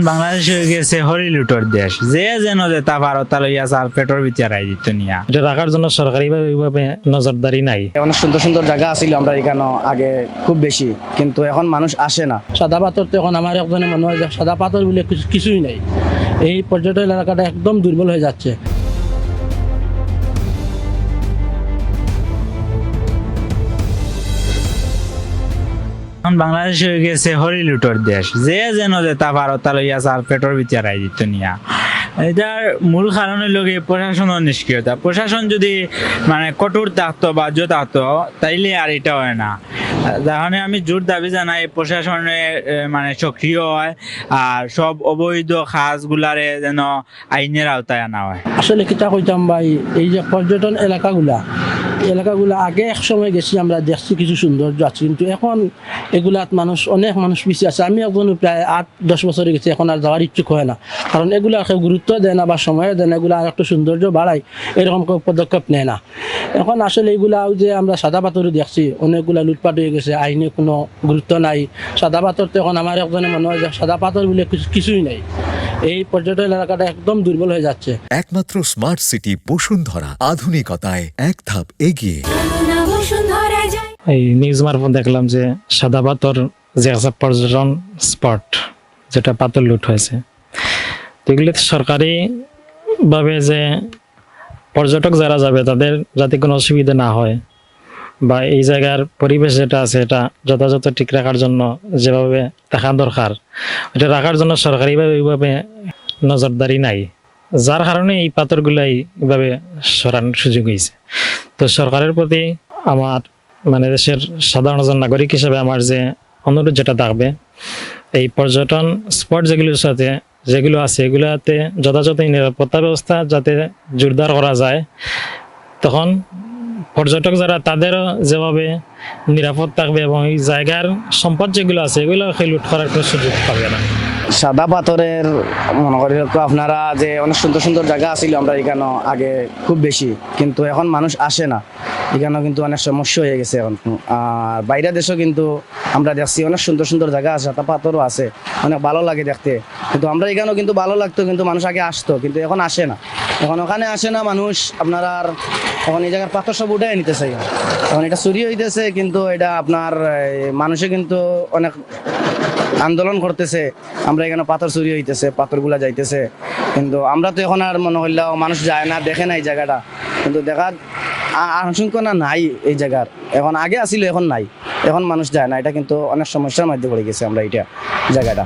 এখন বাংলাদেশ হয়ে গেছে হরিলুটোর দেশ, যে যেন যে তা ভারত লইয়া চার পেটর বিচারাই দিত নিয়া। এটা রাখার জন্য সরকারিভাবে ওইভাবে নজরদারি নাই। অনেক সুন্দর সুন্দর জায়গা আছিল আমরা এখানে আগে খুব বেশি, কিন্তু এখন মানুষ আসে না। সাদা পাথর তো এখন আমার একজনে মনে হয় যে সাদা পাথর বলে কিছুই নাই। এই পর্যটন এলাকাটা একদম দুর্বল হয়ে যাচ্ছে। এখন বাংলাদেশ হয়ে গেছে হরিলুটোর দেশ, যে যেন যে তা ভারত লইয়া চার পেটর বিচারাই দিত নিয়া। এটার মূল কারণ হইল কি প্রশাসনের নিষ্ক্রিয়তা। প্রশাসন যদি মানে কঠোর থাকতো, বাহ্য থাকতো, তাইলে আর এটা হয় না। তাহলে আমি জোর দাবি জানাই প্রশাসনে মানে সক্রিয় হয় আর সব অবৈধ কাজগুলারে যেন আইনের আওতায় আনা হয়। আসলে কিতা কইতাম ভাই, এই যে পর্যটন এলাকাগুলা আগে এক সময় গেছি, আমরা দেখছি কিছু সৌন্দর্য আছে, কিন্তু এখন এগুলাত অনেক মানুষ পিছিয়ে আছে। আমি এখন প্রায় 8-10 বছরে গেছি, এখন আর যাওয়ার ইচ্ছুক হয় না, কারণ এগুলা কেউ গুরুত্ব দেয় না বা সময় দেয় না। এগুলো আর একটু সৌন্দর্য বাড়ায় এরকম কেউ পদক্ষেপ নেয় না। এখন আসলে এগুলা যে আমরা সাদা পাথরে দেখছি, অনেকগুলা লুটপাট হয়ে গেছে, আইনে কোনো গুরুত্ব নাই। সাদা পাথর তো এখন আমার একজনে মনে হয় যে সাদা পাথর বলে কিছুই নাই। এই পর্যটন এলাকাটা একদম দুর্বল হয়ে যাচ্ছে। একমাত্র স্মার্ট সিটি বসুন্ধরা, আধুনিকতায় এক ধাপ এগিয়ে। এই নিউজ মারফত দেখলাম যে সাদা পাথর যে একটা পর্যটন স্পট, যেটা পাথর লুট হয়েছে, তো এগুলো সরকারি ভাবে যে পর্যটক যারা যাবে তাদের যাতে কোনো অসুবিধা না হয় বা এই জায়গার পরিবেশ যেটা আছে এটা যথাযথ ঠিক রাখার জন্য যেভাবে দেখা দরকার, এটা রাখার জন্য সরকারিভাবে ওইভাবে নজরদারি নাই, যার কারণে এই পাথরগুলাই এইভাবে সরানোর সুযোগ হয়েছে। তো সরকারের প্রতি আমার মানে দেশের সাধারণ একজন নাগরিক হিসেবে আমার যে অনুরোধ যেটা থাকবে, এই পর্যটন স্পট যেগুলো আছে এগুলাতে যথাযথ নিরাপত্তা ব্যবস্থা যাতে জোরদার করা যায়, তখন পর্যটক যারা তাদেরও যেভাবে নিরাপদ থাকবে এবং এই জায়গার সম্পদ যেগুলো আছে এগুলো লুট করার কোনো সুযোগ পাবে না। সাদা পাথরের মনে করি আপনারা যে অনেক সুন্দর সুন্দর জায়গা আছিল আমরা এখানে আগে খুব বেশি, কিন্তু এখন মানুষ আসে না। এখানেও কিন্তু অনেক সমস্যা হয়ে গেছে এখন। আর বাইরের দেশেও কিন্তু আমরা দেখছি অনেক সুন্দর সুন্দর জায়গা আছে, সাদা পাথরও আছে, অনেক ভালো লাগে দেখতে। কিন্তু আমরা এখানেও কিন্তু ভালো লাগতো, কিন্তু মানুষ আগে আসতো, কিন্তু এখন আসে না। এখন ওখানে আসে না মানুষ, আপনার আর এখন এই জায়গার পাথর সব উঠাই নিতেছে। এখন এটা চুরি হইতেছে, কিন্তু এটা আপনার মানুষে কিন্তু অনেক আন্দোলন করতেছে। আমরা এখানে পাথর চুরি হইতেছে, পাথরগুলা যাইতেছে, কিন্তু আমরা তো এখন আর মনে হইলেও মানুষ যায় না, দেখে না এই জায়গাটা, কিন্তু দেখার আশঙ্কা নাই এই জায়গার। এখন আগে আসিল, এখন নাই, এখন মানুষ যায় না। এটা কিন্তু অনেক সমস্যার মধ্যে পড়ে গেছে আমরা এটা জায়গাটা।